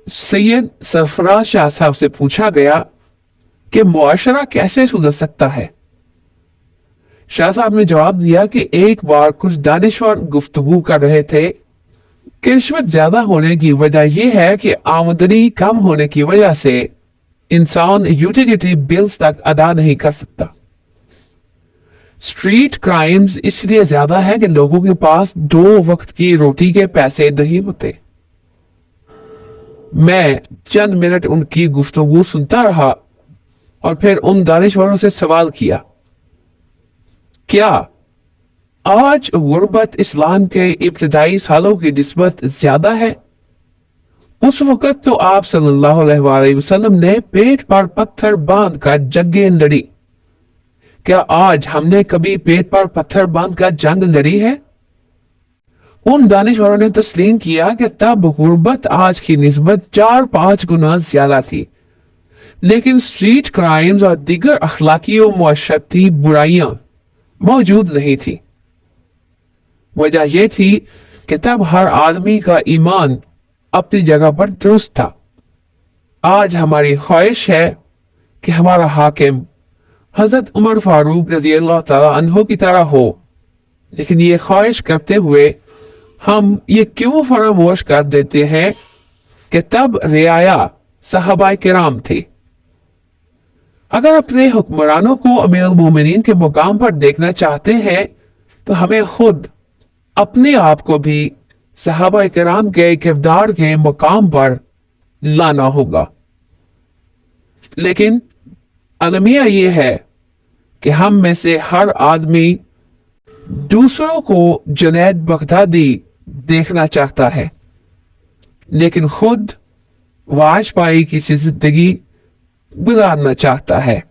सैयद सरफराज शाह साहब से पूछा गया कि मुआशरा कैसे सुधर सकता है। शाह साहब ने जवाब दिया कि एक बार कुछ दानिशवर गुफ्तगू कर रहे थे कि रिश्वत ज्यादा होने की वजह यह है कि आमदनी कम होने की वजह से इंसान यूटिलिटी बिल्स तक अदा नहीं कर सकता। स्ट्रीट क्राइम्स इसलिए ज्यादा है कि लोगों के पास 2 वक्त की रोटी के पैसे नहीं होते। मैं चंद मिनट उनकी गुफ्तगू सुनता रहा और फिर उन दानिशवरों से सवाल किया, क्या आज गुर्बत इस्लाम के इब्तदाई सालों की निस्बत ज्यादा है? उस वक्त तो आप सल्लल्लाहु अलैहि वसल्लम ने पेट पर पत्थर बांध कर जंगें लड़ी। क्या आज हमने कभी पेट पर पत्थर बांध कर जंग लड़ी है? उन दानिशवरों ने तस्लीम किया कि तब गुर्बत आज की निस्बत 4-5 गुना ज्यादा थी, लेकिन स्ट्रीट क्राइम्स और दीगर अखलाकी और मुआशरती बुराइयां मौजूद नहीं थी। वजह यह थी कि तब हर आदमी का ईमान अपनी जगह पर दुरुस्त था। आज हमारी ख्वाहिश है कि हमारा हाकिम हजरत उमर फारूक रजी अल्लाह तआला अन्हु की तरह हो, लेकिन ये ख्वाहिश करते हुए हम ये क्यों फरामोश कर देते हैं कि तब रियाया सहाबाए किराम थे। अगर अपने हुक्मरानों को अमीर अल मोमिनीन के मुकाम पर देखना चाहते हैं तो हमें खुद अपने आप को भी सहाबाए किराम के किरदार के मुकाम पर लाना होगा। लेकिन अलमिया यह है कि हम में से हर आदमी दूसरों को जुनैद बगदादी देखना चाहता है, लेकिन खुद वाजपेयी की जिंदगी गुजारना चाहता है।